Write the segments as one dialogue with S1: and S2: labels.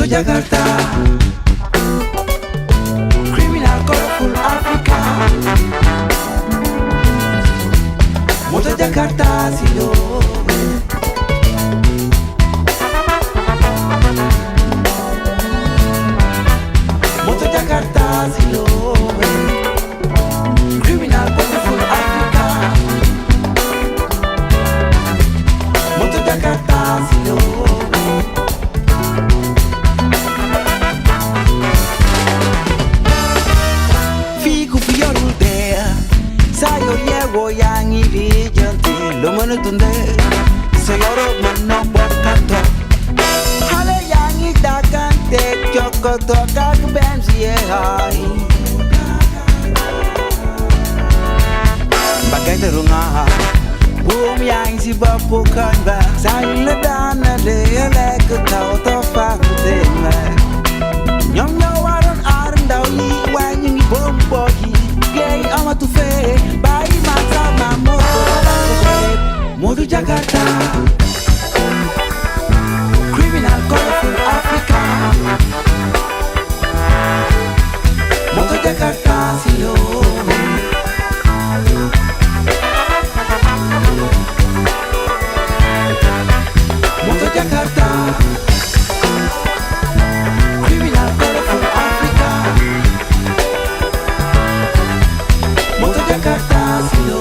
S1: Jakarta, criminal colorful Africa. Moto Jakarta, silo. Moto Jakarta, silo. Criminal colorful Africa. Moto Jakarta, silo. Yang iri janti lo mana tunde sayoro mana bakato hale yang itakan tek jokoto kak bensi hai bagai terunga boom yang si bapukan ba sayang ledana de elek kau to fakute me nyom nyawaran aran dawi wanyi bom bogi gay amatu fe bai Moto Jakarta, criminal colorful Africa. Moto Jakarta, silo. Moto Jakarta, criminal colorful Africa. Moto Jakarta, silo.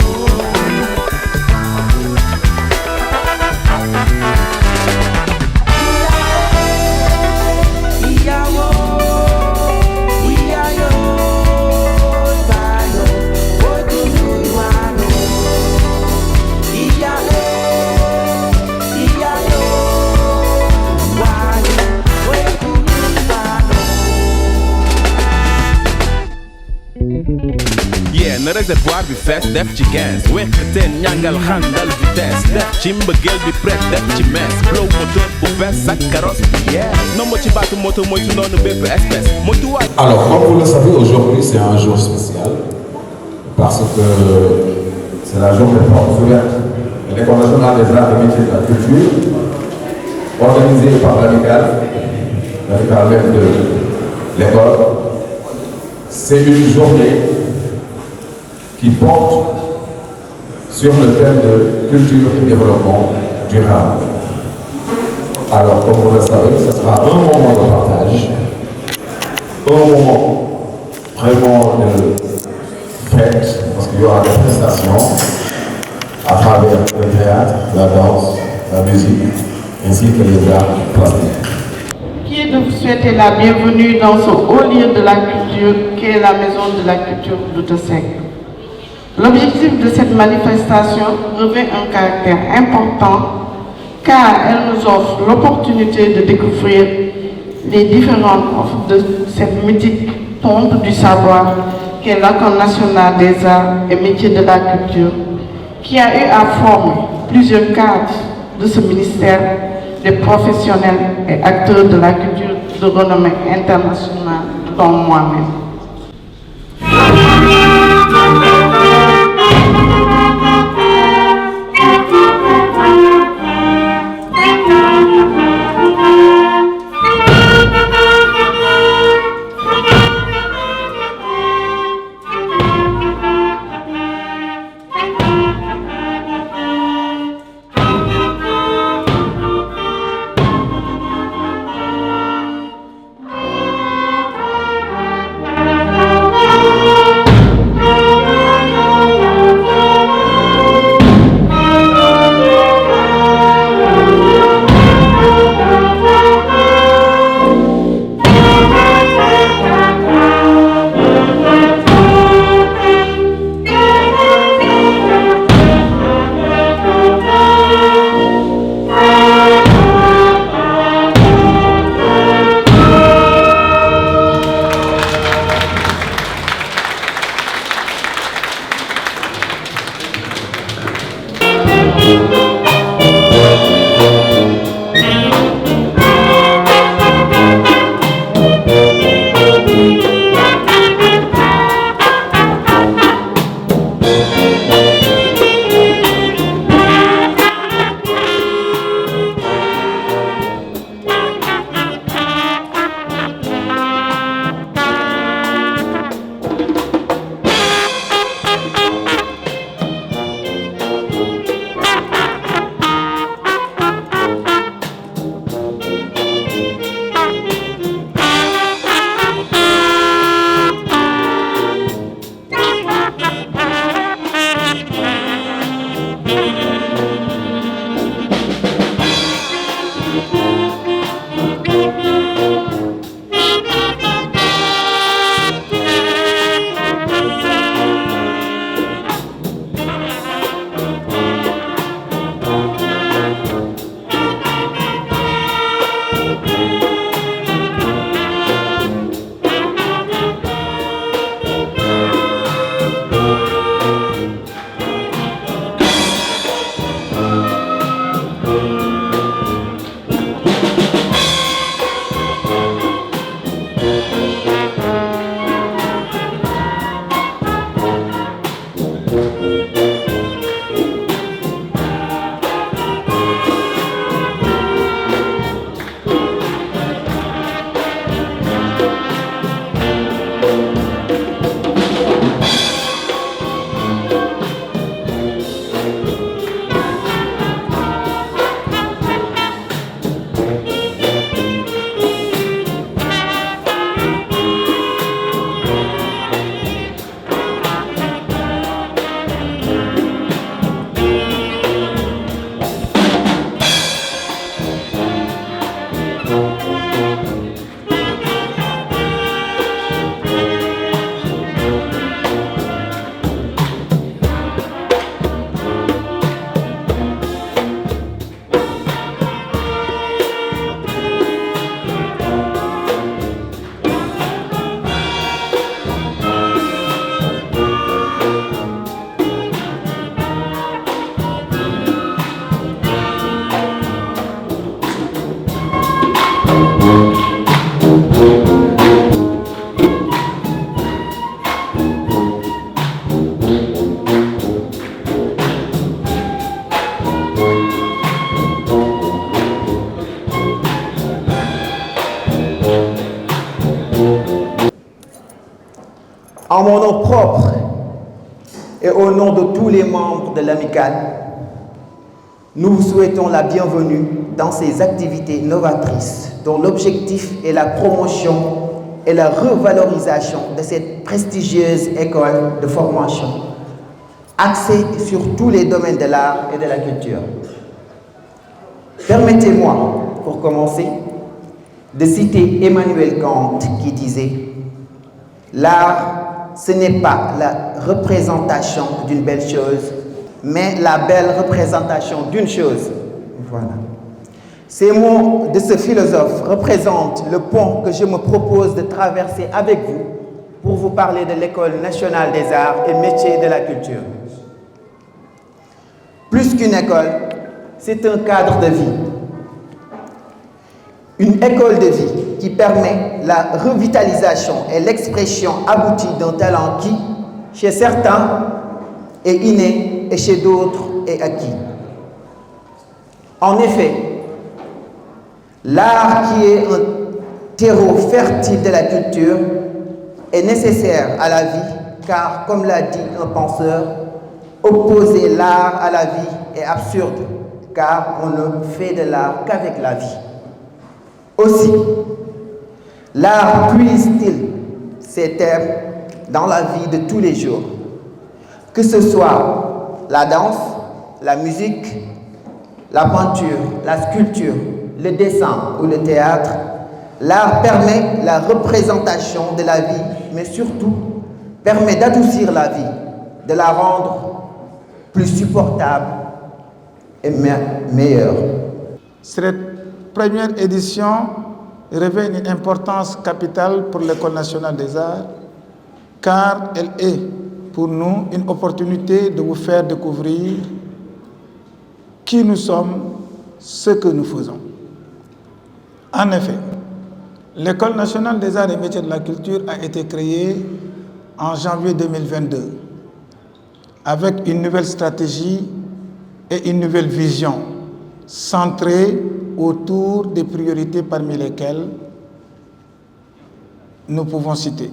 S2: Na réservoir bi fees def ci gaz wexteen ñangal xandal vitesse def ci mbëggeel bi prek def ci mess blow moteur bu fees ak carrosse bi nomba ci baatu moto mooy su noonu bépp espèce moytu waay.
S3: Alors comme vous le savez, aujourd'hui c'est un jour spécial parce que c'est la journée porte ouverte de l'École nationale des arts et métiers de la culture organisée par l'amicale même de l'école. C'est une journée qui porte sur le thème de culture et développement durable. Alors, comme vous le savez, ce sera un moment de partage, un moment vraiment de fête, parce qu'il y aura des prestations à travers le théâtre, la danse, la musique, ainsi que les arts plastiques.
S4: Qui est de vous souhaiter la bienvenue dans ce haut lieu de la culture qu'est la Maison de la Culture Douta Seck. L'objectif de cette manifestation revêt un caractère important car elle nous offre l'opportunité de découvrir les différentes offres de cette mythique tombe du savoir qu'est l'École nationale des arts et métiers de la culture, qui a eu à former plusieurs cadres de ce ministère, des professionnels et acteurs de la culture de renommée internationale, dont moi-même.
S5: propre et au nom de tous les membres de l'amicale, nous vous souhaitons la bienvenue dans ces activités novatrices dont l'objectif est la promotion et la revalorisation de cette prestigieuse école de formation axée sur tous les domaines de l'art et de la culture. Permettez-moi, pour commencer, de citer Emmanuel Kant qui disait « L'art, ce n'est pas la représentation d'une belle chose, mais la belle représentation d'une chose. » Voilà. Ces mots de ce philosophe représentent le pont que je me propose de traverser avec vous pour vous parler de l'École nationale des arts et métiers de la culture. Plus qu'une école, c'est un cadre de vie. Une école de vie qui permet la revitalisation et l'expression aboutie d'un talent qui, chez certains, est inné et chez d'autres est acquis. En effet, l'art qui est un terreau fertile de la culture est nécessaire à la vie car, comme l'a dit un penseur, opposer l'art à la vie est absurde car on ne fait de l'art qu'avec la vie. Aussi, l'art puise-t-il ses termes dans la vie de tous les jours. Que ce soit la danse, la musique, la peinture, la sculpture, le dessin ou le théâtre, l'art permet la représentation de la vie, mais surtout permet d'adoucir la vie, de la rendre plus supportable et meilleure.
S6: Cette première édition revêt une importance capitale pour l'École nationale des arts, car elle est pour nous une opportunité de vous faire découvrir qui nous sommes, ce que nous faisons. En effet, l'École nationale des arts et métiers de la culture a été créée en janvier 2022 avec une nouvelle stratégie et une nouvelle vision centrée autour des priorités parmi lesquelles nous pouvons citer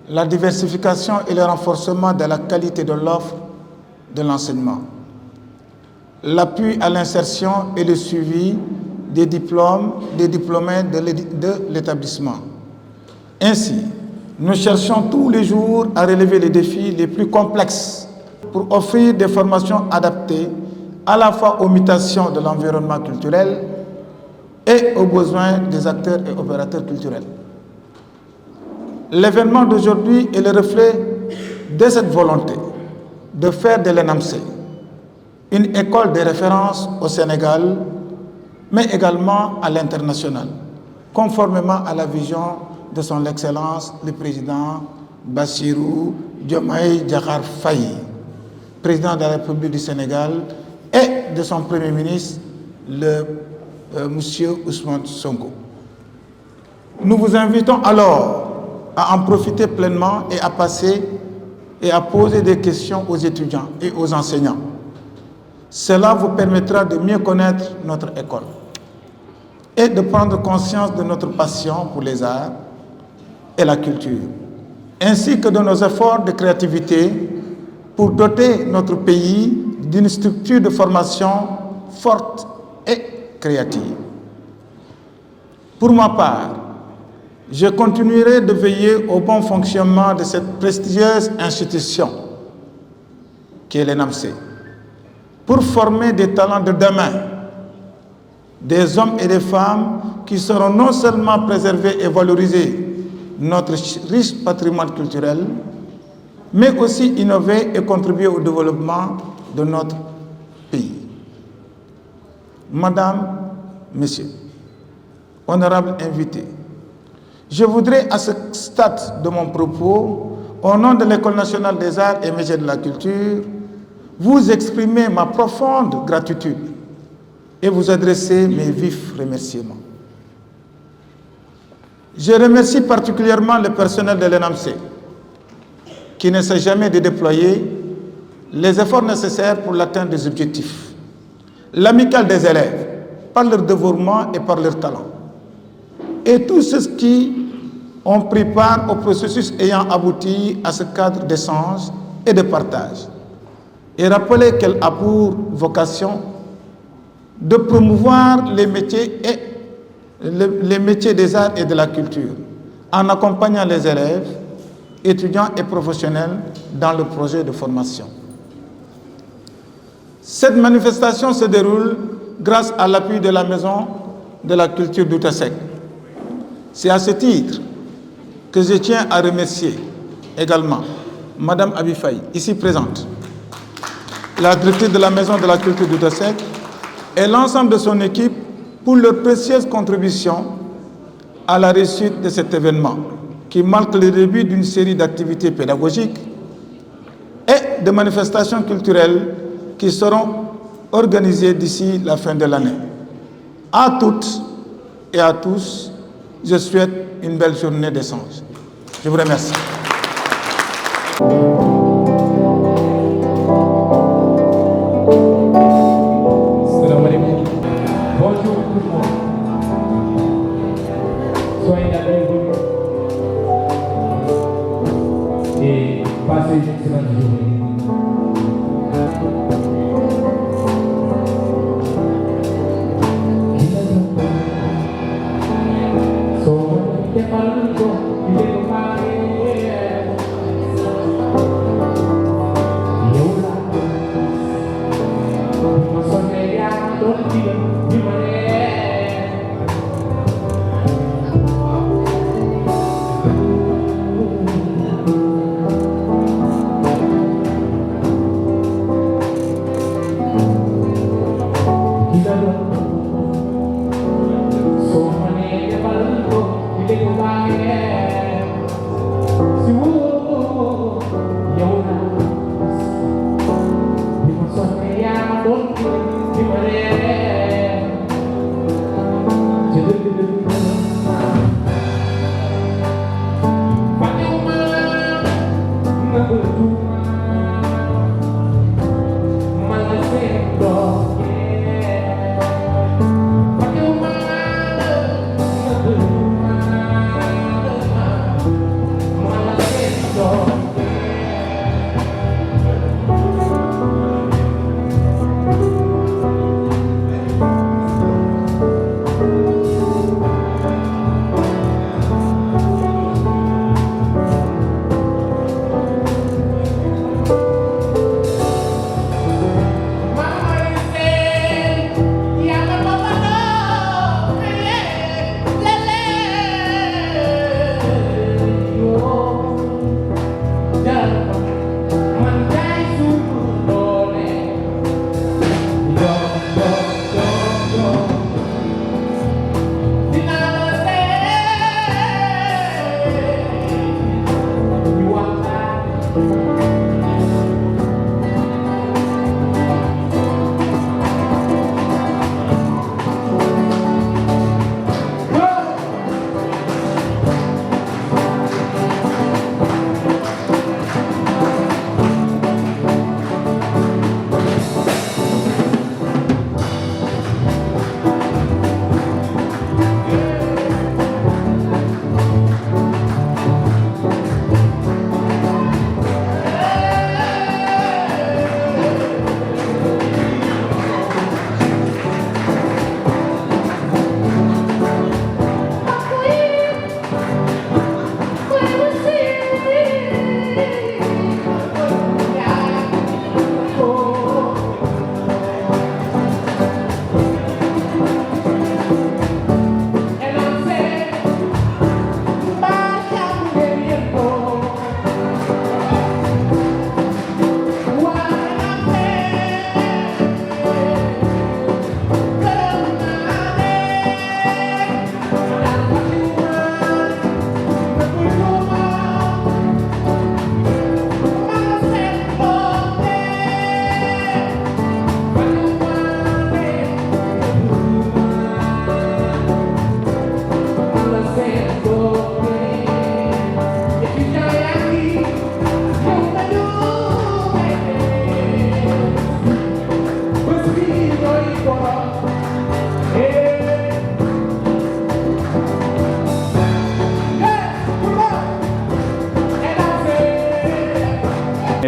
S6: la diversification et le renforcement de la qualité de l'offre de l'enseignement, l'appui à l'insertion et le suivi des diplômés de l'établissement. Ainsi, nous cherchons tous les jours à relever les défis les plus complexes pour offrir des formations adaptées à la fois aux mutations de l'environnement culturel et aux besoins des acteurs et opérateurs culturels. L'événement d'aujourd'hui est le reflet de cette volonté de faire de l'ENAMC une école de référence au Sénégal, mais également à l'international, conformément à la vision de son Excellence le Président Bassirou Diomaye Diakhar Faye, Président de la République du Sénégal, et de son Premier ministre, Monsieur Ousmane Sonko. Nous vous invitons alors à en profiter pleinement et à passer et à poser des questions aux étudiants et aux enseignants. Cela vous permettra de mieux connaître notre école et de prendre conscience de notre passion pour les arts et la culture, ainsi que de nos efforts de créativité pour doter notre pays d'une structure de formation forte et créative. Pour ma part, je continuerai de veiller au bon fonctionnement de cette prestigieuse institution qui est l'ENAMC, pour former des talents de demain, des hommes et des femmes qui seront non seulement préserver et valoriser notre riche patrimoine culturel, mais aussi innover et contribuer au développement de notre pays. Madame, Messieurs, honorables invités, je voudrais à ce stade de mon propos, au nom de l'École nationale des arts et métiers de la culture, vous exprimer ma profonde gratitude et vous adresser mes vifs remerciements. Je remercie particulièrement le personnel de l'ENAMC qui ne s'est jamais de déployer les efforts nécessaires pour l'atteinte des objectifs, l'amicale des élèves par leur dévouement et par leur talent, et tous ceux qui ont pris part au processus ayant abouti à ce cadre d'échange et de partage. Et rappeler qu'elle a pour vocation de promouvoir les métiers des arts et de la culture, en accompagnant les élèves, étudiants et professionnels dans le projet de formation. Cette manifestation se déroule grâce à l'appui de la Maison de la Culture d'Outasek. C'est à ce titre que je tiens à remercier également Madame Abifaï, ici présente, la directrice de la Maison de la Culture d'Outasek, et l'ensemble de son équipe pour leur précieuse contribution à la réussite de cet événement, qui marque le début d'une série d'activités pédagogiques et de manifestations culturelles qui seront organisées d'ici la fin de l'année. À toutes et à tous, je souhaite une belle journée d'échange. Je vous remercie.
S7: Bonjour tout le monde. Soyez la bienvenue et passez une excellente journée. So,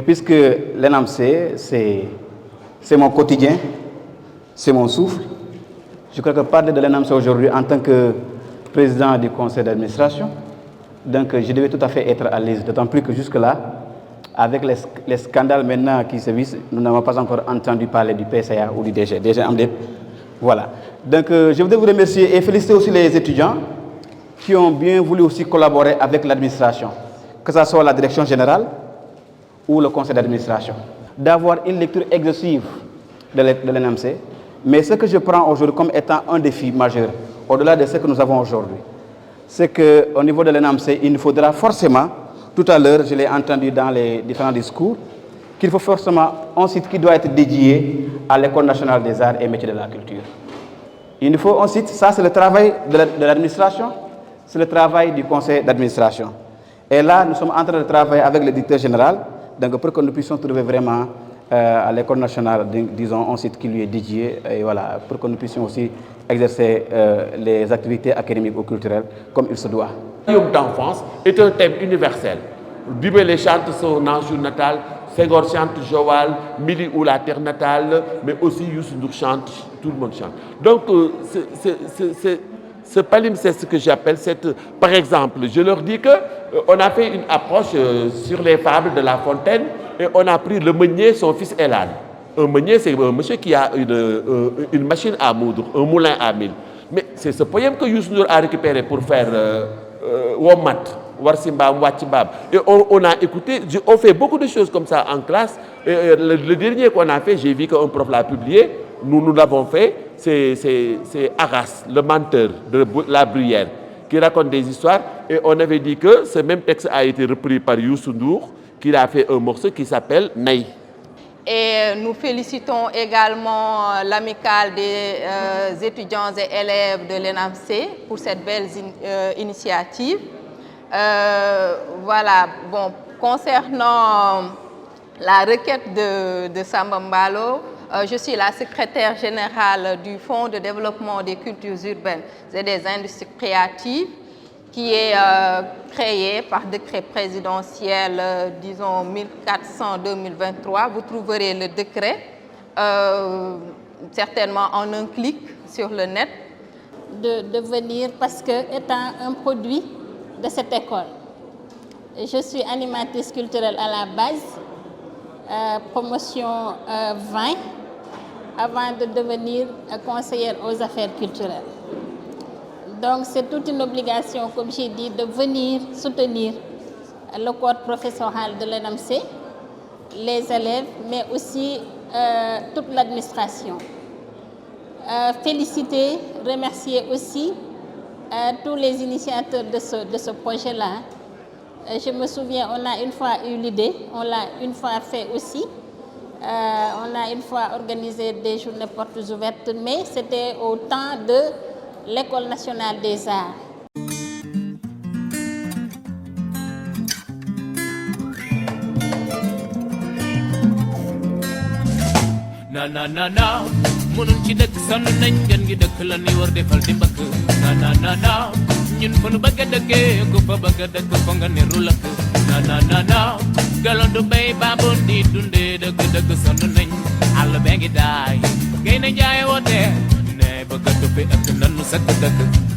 S8: puisque l'ENAMC, c'est mon quotidien, c'est mon souffle, je crois que parler de l'ENAMC aujourd'hui en tant que président du conseil d'administration, donc je devais tout à fait être à l'aise, d'autant plus que jusque-là, avec les scandales maintenant qui se vissent, nous n'avons pas encore entendu parler du PCA ou du DG Amdet. Voilà. Donc je voudrais vous remercier et féliciter aussi les étudiants qui ont bien voulu aussi collaborer avec l'administration, que ce soit la direction générale ou le conseil d'administration, d'avoir une lecture exhaustive de l'ENAMC. Mais ce que je prends aujourd'hui comme étant un défi majeur, au-delà de ce que nous avons aujourd'hui, c'est qu'au niveau de l'ENAMC, il nous faudra forcément, tout à l'heure, je l'ai entendu dans les différents discours, qu'il faut forcément un site qui doit être dédié à l'École nationale des arts et métiers de la culture. Il nous faut un site, ça c'est le travail de l'administration, c'est le travail du conseil d'administration. Et là, nous sommes en train de travailler avec le directeur général, donc pour que nous puissions trouver vraiment à l'École nationale, disons, un site qui lui est dédié, et voilà, pour que nous puissions aussi exercer les activités académiques ou culturelles comme il se doit.
S9: Le royaume d'enfance est un thème universel. Dibélé chante son ange natal, Senghor chante Joal, Mili ou la terre natale, mais aussi Youssou Ndour chante, tout le monde chante. Donc, ce palimpseste, c'est ce que j'appelle, par exemple, je leur dis qu'on a fait une approche sur les fables de La Fontaine et on a pris le meunier, son fils Elan. Un meunier, c'est un monsieur qui a une machine à moudre, un moulin à mil. Mais c'est ce poème que Youssou Ndour a récupéré pour faire Womat, Warsimbam, Wachibab. Et on a écouté, on fait beaucoup de choses comme ça en classe. Et le dernier qu'on a fait, j'ai vu qu'un prof l'a publié, nous l'avons fait, c'est Arras, le menteur de la Bruyère, qui raconte des histoires. Et on avait dit que ce même texte a été repris par Youssou Ndour, qui a fait un morceau qui s'appelle Naï.
S10: Et nous félicitons également l'amicale des étudiants et élèves de l'ENAMC pour cette belle initiative. Voilà, bon, concernant la requête de Samba Mbalo, je suis la secrétaire générale du Fonds de développement des cultures urbaines et des industries créatives qui est créé par décret présidentiel, disons 1400-2023. Vous trouverez le décret certainement en un clic sur le net.
S11: De venir parce que étant un produit de cette école, je suis animatrice culturelle à la base, promotion 20, avant de devenir conseillère aux affaires culturelles. Donc c'est toute une obligation, comme j'ai dit, de venir soutenir le corps professoral de l'ENAMC, les élèves, mais aussi toute l'administration. Féliciter, remercier aussi tous les initiateurs de ce projet-là. Je me souviens, on a une fois eu l'idée, on l'a une fois fait aussi. On a une fois organisé des journées portes ouvertes, mais c'était au temps de l'École nationale des arts.
S12: Na na na na, mënuñ ci dëkk sonn nañ gën gi dëkk la ni war defal di mbëkk. Na na na na, ñun fu nu bëgg a dëkkee ku fa bëgg a dëkk fo nga ne rulëkk. Na na na na, galoon du bay baaboon di dundee dëgg sonn nañ àll bee ngi daay. Gay na jaay woote ne bëgg a tuppi ëkk nanu sëkk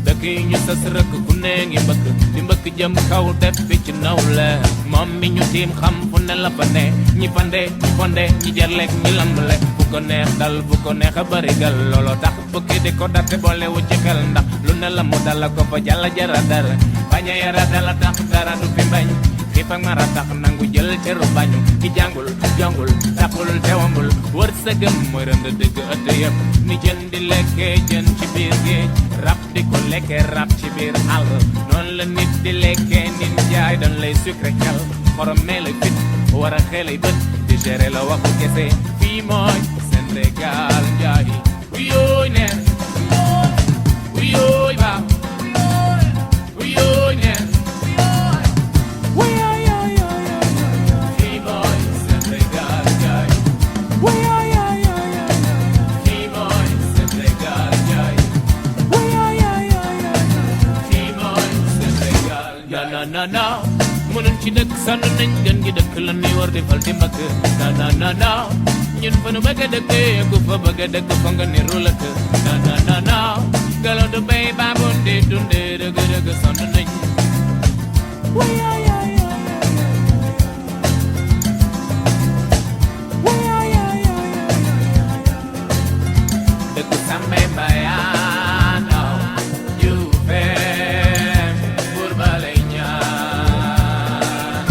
S12: dëkk yi ñu sës rëkk ku ne ngi mbëkk di mbëkk jëm kaw def fi ci nawle. Moom mi ñu tiim xam fu ne la fa ne ñi fande ñi fonde ñi jarleeg ñi lambale. Fu ko neex dal fu ko neex a bari gal looloo tax bukki di ko darte boole wu ci xel ndax lu ne la mu dala ko fa jàlla jara dara baña yara dala tax dara du fi bañ xiif ak mara tax nangu jël teru bañu ki jàngul jongul taxul tewambul wër sëgëm mooy rënd dëgg ëtt yëpp ni jën di lekkee jën ci biir géej rab di ko lekkee rab ci biir àll noonu la nit di lekkee nit jaay dañ lay sucré xel xorom mee la fit war a xeelay bët di géré la waxu kese fii mooy Sénégal njaay uyooy neen uyooy ba uyooy neen fii mooy Sénégal njaay fii mooy Sénégal njaay fii mooy Sénégal njaay na na na mënuñ ci dëkk sonn nañ gën gi dëkk la ñuy war defal di mbëkk na na na na ñun fa nu bëgg a dëkkee ku fa bëgg a dëkk fa nga niru lëkk na na na na galo du bay baaboon di dundee dëgg dëgg sonn nañ dëkk sàmmee mbayaano yu fee buur ba lay ñaan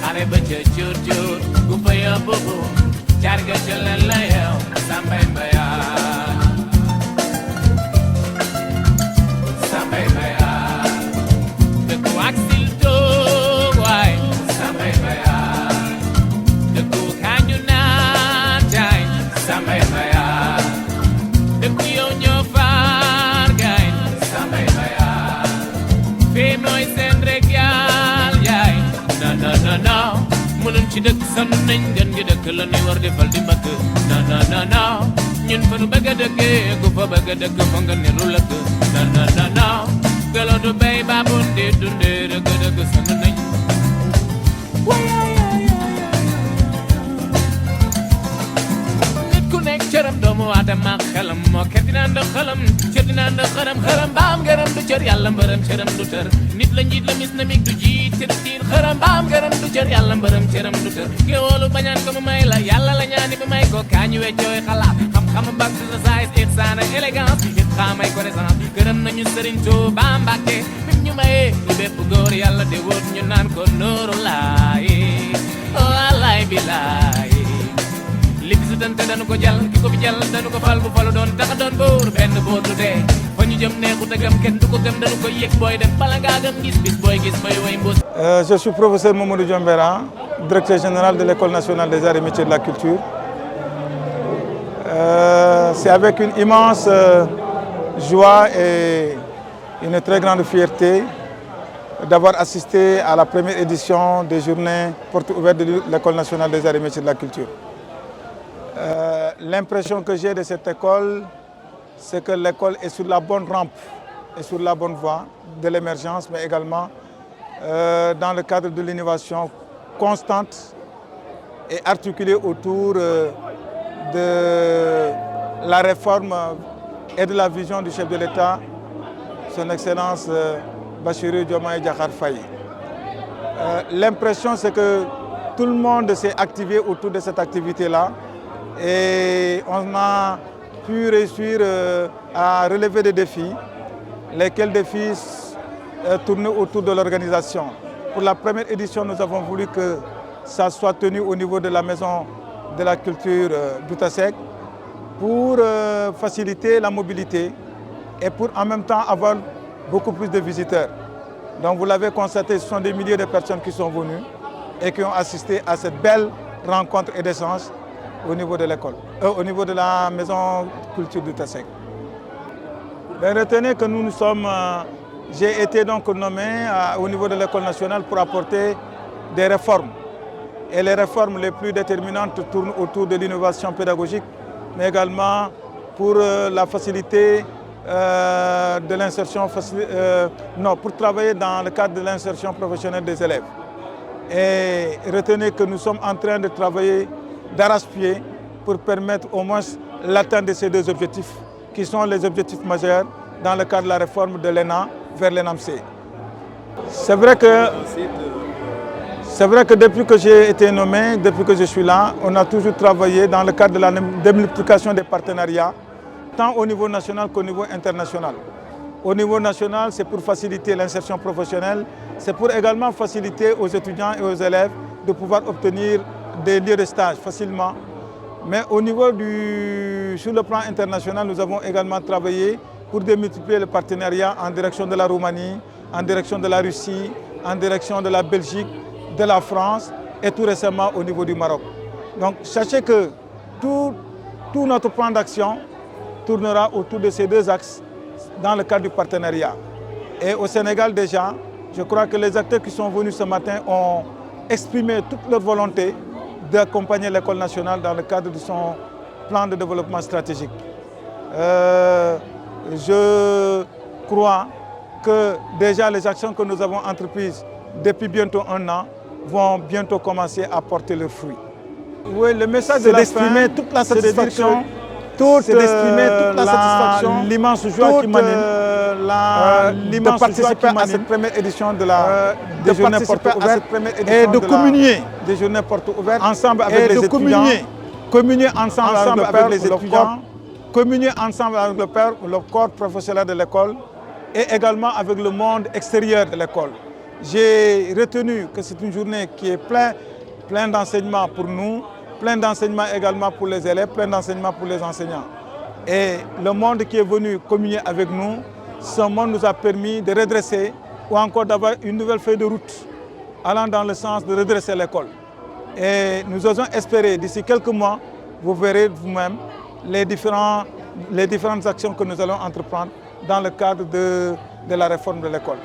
S12: xare ba ca cuur cuur ku fa yóbbu bu carga ca leen la yeew sàmmee mbayaan sàmmee mbayaan dëkk ak sil toog waay sàmmee mbayaan dëkk kañu naan jaay sàmmee mbayaan dëkk yow ñoo faar gaay sàmmee mbayaan fii mooy seen rek yaal yaay na na na na mënuñ ci dëkk sonn nañ gën gi dëkk la ñuy war defal di mbëkk na na na na ñun fa nu bëgg a dëkkee ku fa bëgg a dëkk fa nga niru lëkk na na na na galo du bay baaboon di dundee dëgg dëgg sonn nañ nit ku nekk cëram doomu aadama xelam moo ket dina ndox xelam cër dina ndox xaram xaram baam gërëm du cër yàlla mbërëm cëram du tër nit la njiit la mis na mig du jiit cër tiir xaram baam gërëm du cër yàlla mbërëm cëram du tër géwoolu bañaan ko mu may la yàlla la ñaani bu may ko kaañu weccooy xalaat xam-xam bak sa size ihsaan ak élégance it xaamay connaissance gërëm nañu Sëriñ Tuubaa Mbàkke bim ñu mayee lu bépp góor yàlla de wóot ñu naan ko nooru laay wallaay bilaay li fi su tante dañu ko jàll ki ko fi jàll dañu ko fal bu falu doon taxa doon buur benn boor du dee fa ñu jëm neexut a gëm kenn du ko gëm dañu ko yëg booy dem bala ngaa gëm gis bis booy gis bay way mbuus.
S6: Je suis professeur Mamadou Diombera, directeur général de l'École nationale des arts et métiers de la culture. C'est avec une immense joie et une très grande fierté d'avoir assisté à la première édition des journées portes ouvertes de l'École nationale des arts et métiers de la culture. L'impression que j'ai de cette école, c'est que l'école est sur la bonne rampe et sur la bonne voie de l'émergence, mais également dans le cadre de l'innovation constante et articulée autour de la réforme et de la vision du chef de l'État, son Excellence Bassirou Diomaye Diakhar Faye. L'impression, c'est que tout le monde s'est activé autour de cette activité-là et on a pu réussir à relever des défis, lesquels défis tournaient autour de l'organisation. Pour la première édition, nous avons voulu que ça soit tenu au niveau de la maison de la culture d'Outasek pour faciliter la mobilité et pour en même temps avoir beaucoup plus de visiteurs. Donc vous l'avez constaté, ce sont des milliers de personnes qui sont venues et qui ont assisté à cette belle rencontre et d'échange au niveau de l'école, au niveau de la maison culture d'Outasek. Retenez que nous sommes, j'ai été donc nommé au niveau de l'école nationale pour apporter des réformes. Et les réformes les plus déterminantes tournent autour de l'innovation pédagogique, mais également pour la facilité de l'insertion, pour travailler dans le cadre de l'insertion professionnelle des élèves. Et retenez que nous sommes en train de travailler d'arrache-pied pour permettre au moins l'atteinte de ces deux objectifs, qui sont les objectifs majeurs dans le cadre de la réforme de l'ENA vers l'ENAMC. C'est vrai que depuis que j'ai été nommé, depuis que je suis là, on a toujours travaillé dans le cadre de la démultiplication des partenariats, tant au niveau national qu'au niveau international. Au niveau national, c'est pour faciliter l'insertion professionnelle, c'est pour également faciliter aux étudiants et aux élèves de pouvoir obtenir des lieux de stage facilement. Mais au niveau sur le plan international, nous avons également travaillé pour démultiplier les partenariats en direction de la Roumanie, en direction de la Russie, en direction de la Belgique, de la France et tout récemment au niveau du Maroc. Donc sachez que tout notre plan d'action tournera autour de ces deux axes dans le cadre du partenariat. Et au Sénégal déjà, je crois que les acteurs qui sont venus ce matin ont exprimé toute leur volonté d'accompagner l'école nationale dans le cadre de son plan de développement stratégique. Je crois que déjà les actions que nous avons entreprises depuis bientôt 1 an, vont bientôt commencer à porter leurs fruits. Oui, le message de la fin, toute la satisfaction, l'immense joie qui m'anime, de participer à cette première édition de la des journées portes ouvertes et de communier des journées portes ouvertes ensemble avec les étudiants, communier ensemble avec les étudiants, communier ensemble avec le corps professionnel de l'école et également avec le monde extérieur de l'école. J'ai retenu que c'est une journée qui est plein d'enseignements pour nous, plein d'enseignements également pour les élèves, plein d'enseignements pour les enseignants. Et le monde qui est venu communier avec nous, ce monde nous a permis de redresser ou encore d'avoir une nouvelle feuille de route allant dans le sens de redresser l'école. Et nous osons espérer d'ici quelques mois, vous verrez vous-même les différentes actions que nous allons entreprendre dans le cadre de la réforme de l'école.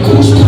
S13: Custo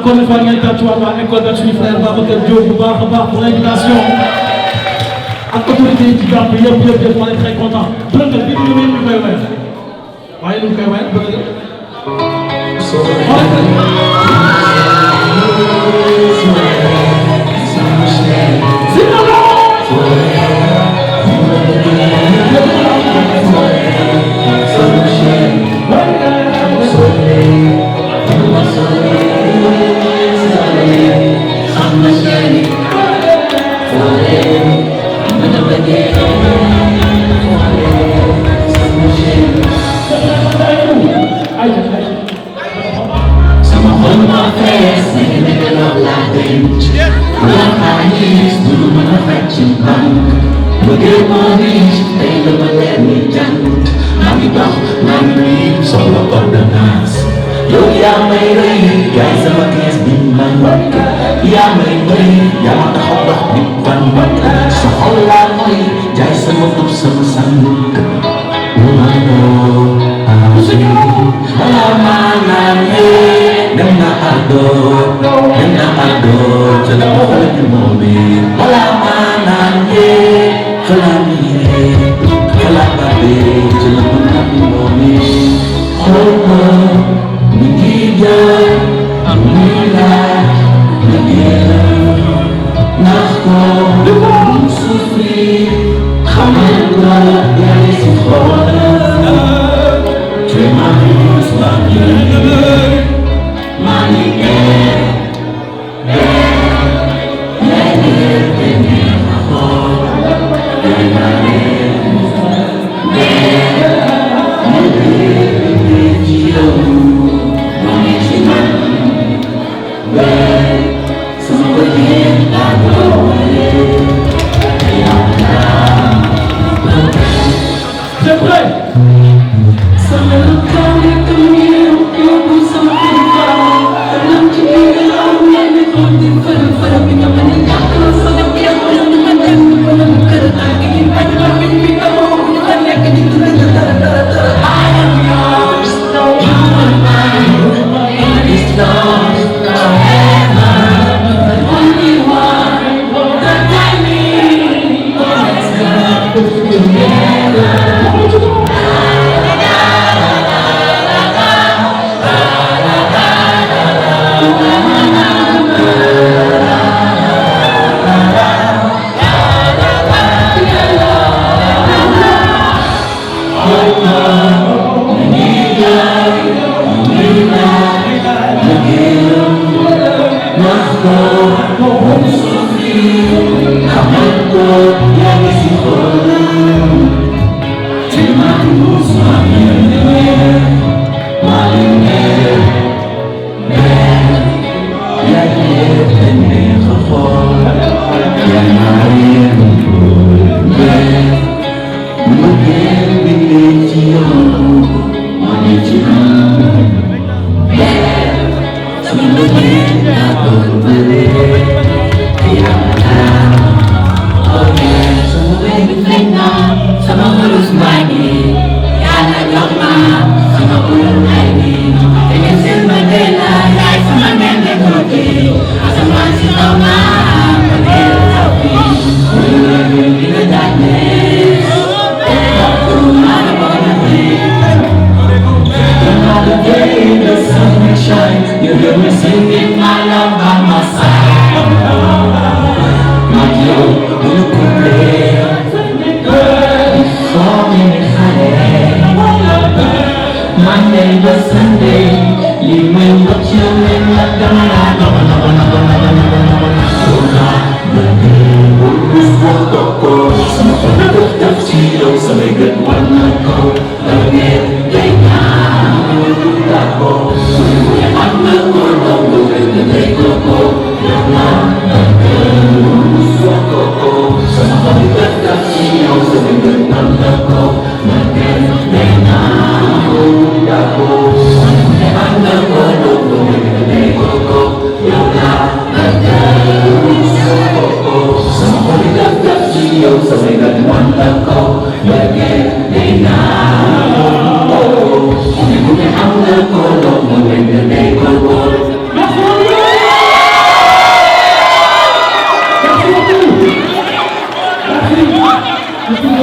S7: encore une fois ngeen tàccuwaat waa école de suñu frère Babacar Diop bu baax a baax pour l'invitation ak autorité yi ci jàpp yëpp on est très content. bëgg nga déglu ngeen ñu koy wéyal waaye ñu koy wéyal bëgg nga.
S12: Merci.
S13: Love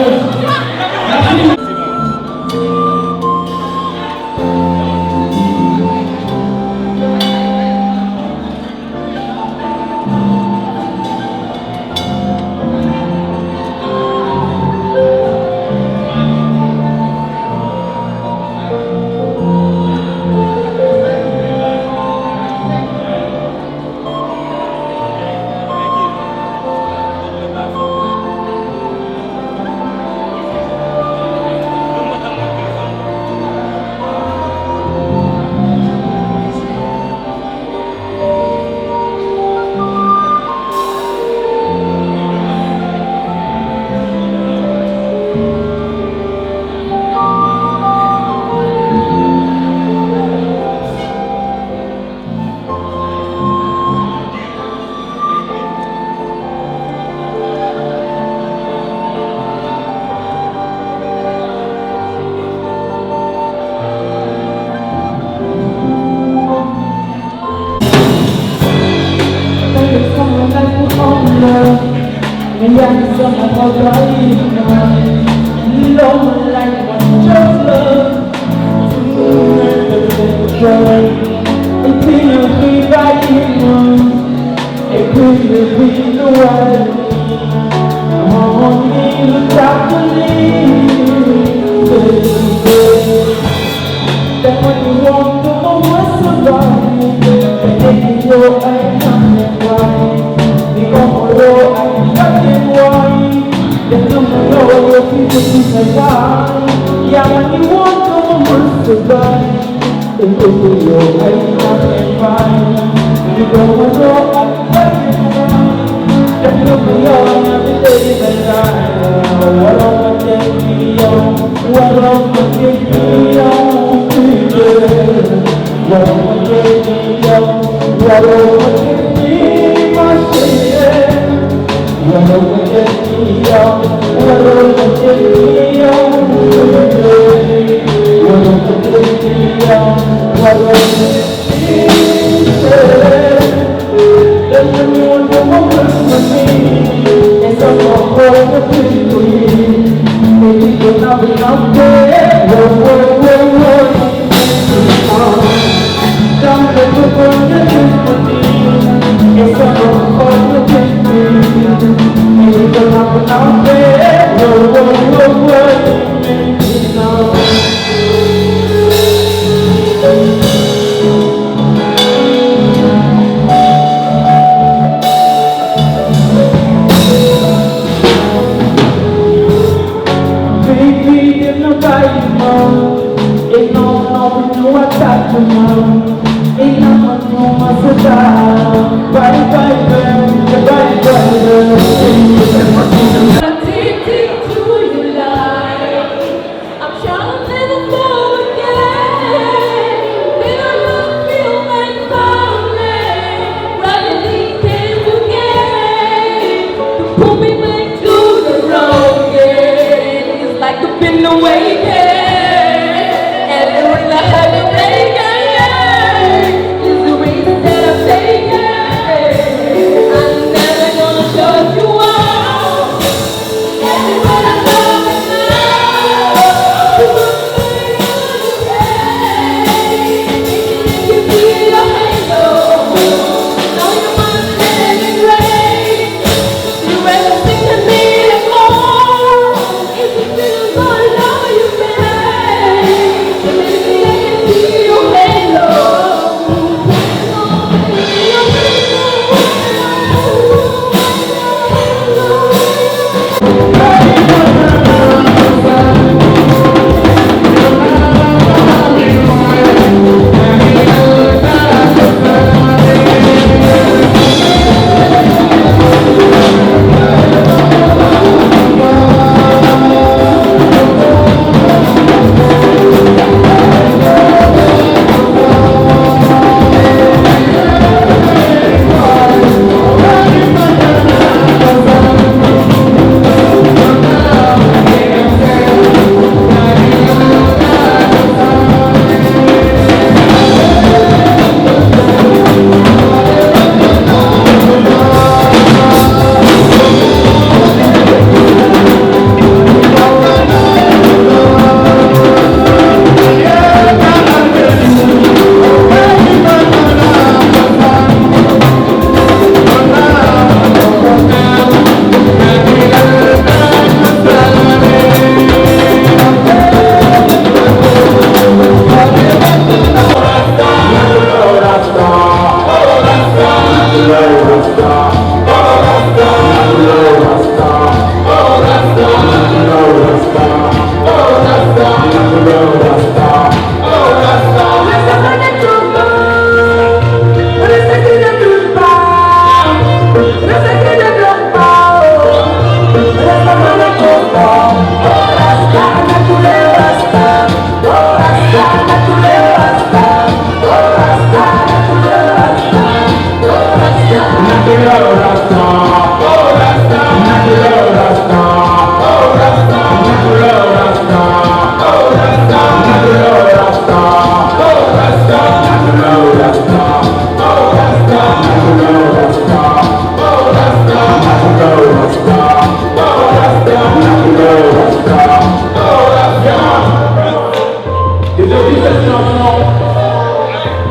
S13: Et je dis cette chanson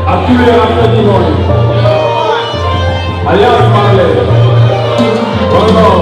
S13: à tous les rappeurs du monde. Alliance Marley. Bonjour,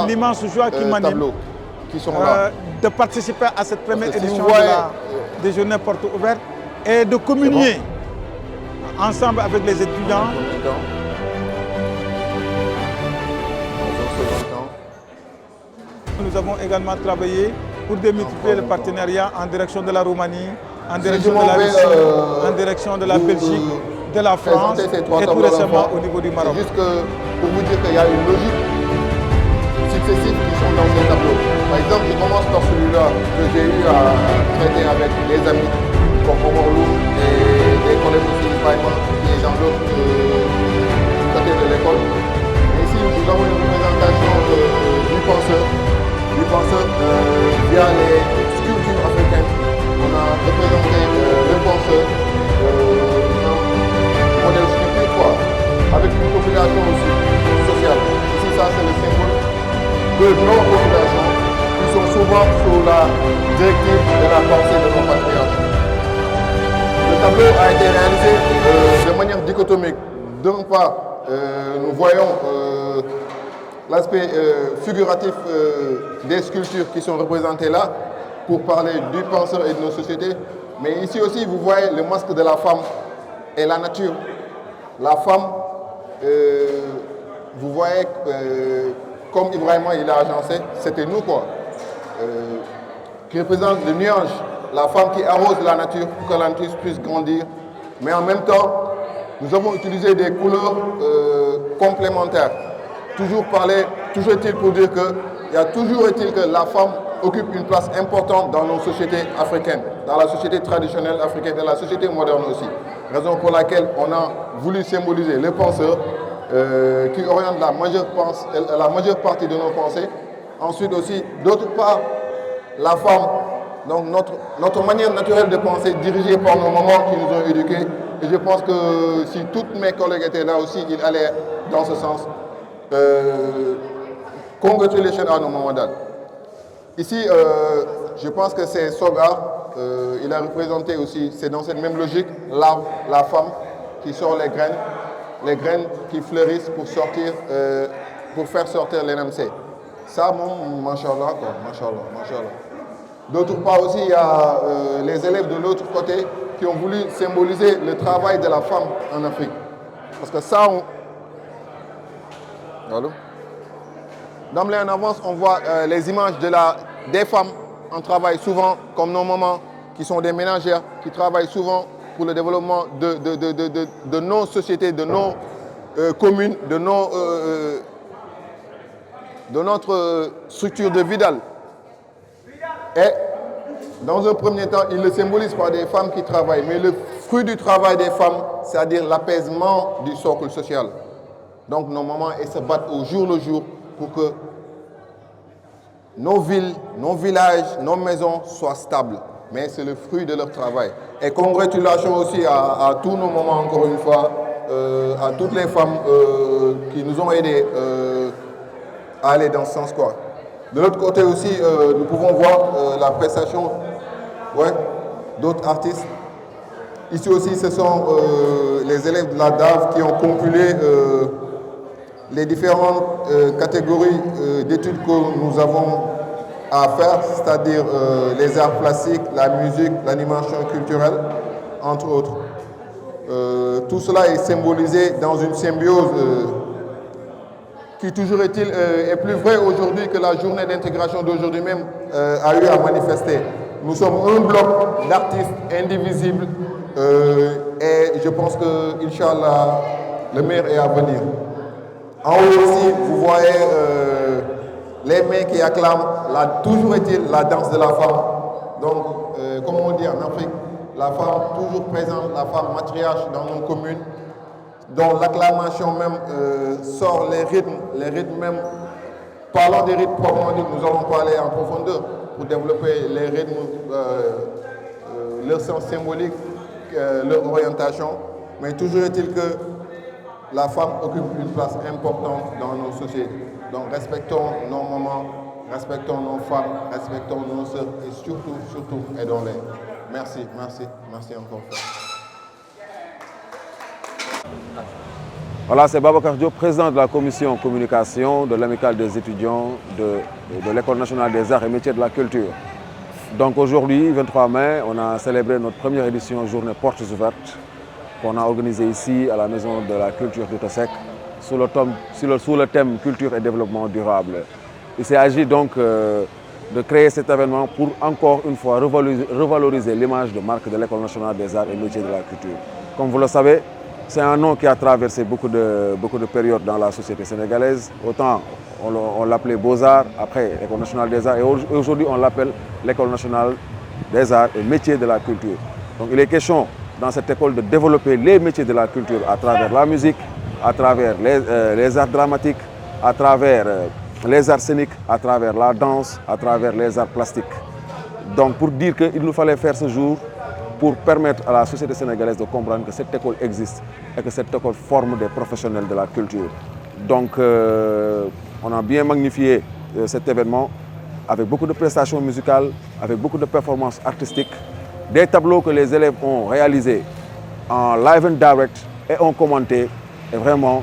S6: l'immense joie qui m'anime de participer à cette première édition des Journées Portes Ouvertes et de communier ensemble avec les étudiants. Nous avons également travaillé pour démultiplier le partenariat en direction de la Roumanie, en direction de la Russie, en direction de la Belgique, de la France et tout récemment au niveau du Maroc.
S14: C'est juste que pour vous dire qu'il y a une logique successive qui sont dans ces tableaux. Par exemple, je commence par celui-là que j'ai eu à traiter avec des amis comme Omorlou et des collègues aussi du Païman qui est dans l'autre côté de l'école. Et ici, nous avons une représentation du penseur via les sculptures africaines. On a représenté le penseur, modèle sculpté, avec une population aussi sociale. Ici, ça, c'est le symbole de nos populations qui sont souvent sous la directive de la pensée de nos patriarches. Le tableau a été réalisé de manière dichotomique. D'un part, nous voyons l'aspect figuratif des sculptures qui sont représentées là pour parler du penseur et de nos sociétés. Mais ici aussi, vous voyez le masque de la femme et la nature. La femme, vous voyez, comme Ibrahima il a agencé, c'était nous quoi. Qui représente le nuage, la femme qui arrose la nature pour que la nature puisse grandir. Mais en même temps, nous avons utilisé des couleurs complémentaires. Toujours est-il pour dire toujours est-il que la femme occupe une place importante dans nos sociétés africaines, dans la société traditionnelle africaine et la société moderne aussi. Raison pour laquelle on a voulu symboliser les penseurs qui orientent la majeure partie de nos pensées. Ensuite aussi, d'autre part, la femme, donc notre manière naturelle de penser dirigée par nos mamans qui nous ont éduqués. Et je pense que si tous mes collègues étaient là aussi, ils allaient dans ce sens. Congratulations à nos mamans d'âge. Ici, je pense que c'est Sogar, il a représenté aussi, c'est dans cette même logique, l'arbre, la femme qui sort les graines qui fleurissent pour faire sortir les NMC. Ça, machallah, quoi, machallah. D'autre part aussi, il y a les élèves de l'autre côté qui ont voulu symboliser le travail de la femme en Afrique. Parce que ça, Allô? D'emblée en avance, on voit les images des femmes en travail souvent, comme nos mamans, qui sont des ménagères, qui travaillent souvent pour le développement de nos sociétés, de nos communes, de notre structure de Vidal. Et dans un premier temps, il le symbolise par des femmes qui travaillent. Mais le fruit du travail des femmes, c'est-à-dire l'apaisement du socle social. Donc nos mamans, elles se battent au jour le jour pour que nos villes, nos villages, nos maisons soient stables. Mais c'est le fruit de leur travail. Et congratulations aussi à tous nos mamans, encore une fois, à toutes les femmes qui nous ont aidés à aller dans ce sens, quoi. De l'autre côté aussi, nous pouvons voir la prestation d'autres artistes. Ici aussi, ce sont les élèves de la DAV qui ont compilé les différentes catégories d'études que nous avons à faire, c'est-à-dire les arts plastiques, la musique, l'animation culturelle, entre autres. Tout cela est symbolisé dans une symbiose qui, toujours est-il, est plus vrai aujourd'hui que la journée d'intégration d'aujourd'hui même a eu à manifester. Nous sommes un bloc d'artistes indivisibles et je pense que, Inch'Allah, le meilleur est à venir. En haut aussi, vous voyez les mains qui acclament, toujours est-il, la danse de la femme. Donc, comme on dit en Afrique, la femme toujours présente, la femme matriarche dans nos communes, dont l'acclamation même sort les rythmes même. Parlant des rythmes proprement dit, nous allons parler en profondeur pour développer les rythmes, leur sens symbolique, leur orientation. Mais toujours est-il que la femme occupe une place importante dans nos sociétés. Donc respectons nos mamans, respectons nos femmes, respectons nos sœurs et surtout aidons-les. Merci encore.
S15: Voilà, c'est Babacar Diop, président de la commission communication de l'amicale des étudiants de l'École nationale des arts et métiers de la culture. Donc aujourd'hui, 23 mai, on a célébré notre première édition journée Portes ouvertes qu'on a organisée ici à la Maison de la Culture d'Outa Seck sous le thème culture et développement durable. Il s'est agi donc de créer cet événement pour encore une fois revaloriser l'image de marque de l'École nationale des arts et métiers de la culture. Comme vous le savez, c'est un nom qui a traversé beaucoup de périodes dans la société sénégalaise. Autant on l'appelait Beaux-Arts, après l'École nationale des arts, et aujourd'hui on l'appelle l'École nationale des arts et métiers de la culture. Donc il est question dans cette école de développer les métiers de la culture à travers la musique, à travers les arts dramatiques, à travers les arts scéniques, à travers la danse, à travers les arts plastiques. Donc pour dire qu'il nous fallait faire ce jour pour permettre à la société sénégalaise de comprendre que cette école existe et que cette école forme des professionnels de la culture. Donc on a bien magnifié cet événement avec beaucoup de prestations musicales, avec beaucoup de performances artistiques, des tableaux que les élèves ont réalisés en live and direct et ont commenté. Et vraiment,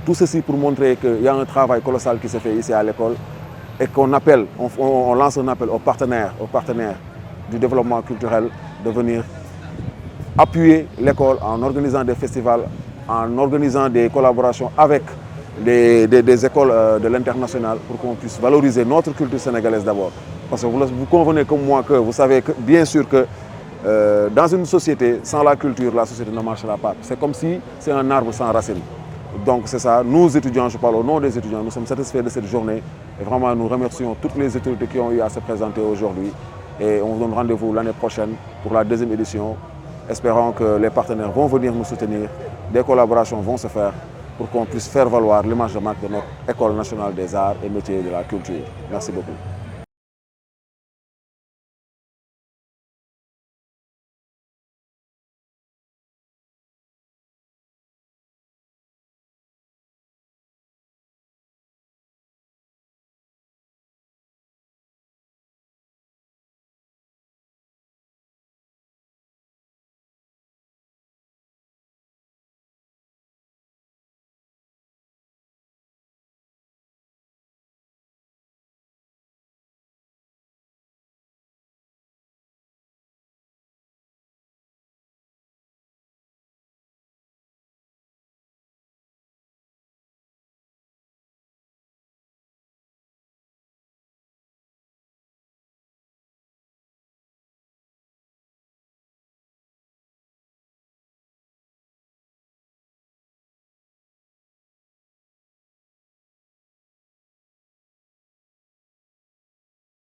S15: tout ceci pour montrer qu'il y a un travail colossal qui se fait ici à l'école et qu'on appelle, on lance un appel aux partenaires du développement culturel de venir appuyer l'école en organisant des festivals, en organisant des collaborations avec des écoles de l'international pour qu'on puisse valoriser notre culture sénégalaise d'abord. Parce que vous convenez comme moi que vous savez que, bien sûr que dans une société, sans la culture, la société ne marchera pas. C'est comme si c'est un arbre sans racines. Donc c'est ça, nous étudiants, je parle au nom des étudiants, nous sommes satisfaits de cette journée. Et vraiment, nous remercions toutes les autorités qui ont eu à se présenter aujourd'hui. Et on vous donne rendez-vous l'année prochaine pour la deuxième édition. Espérons que les partenaires vont venir nous soutenir, des collaborations vont se faire pour qu'on puisse faire valoir l'image de marque de notre École nationale des arts et métiers de la culture. Merci beaucoup.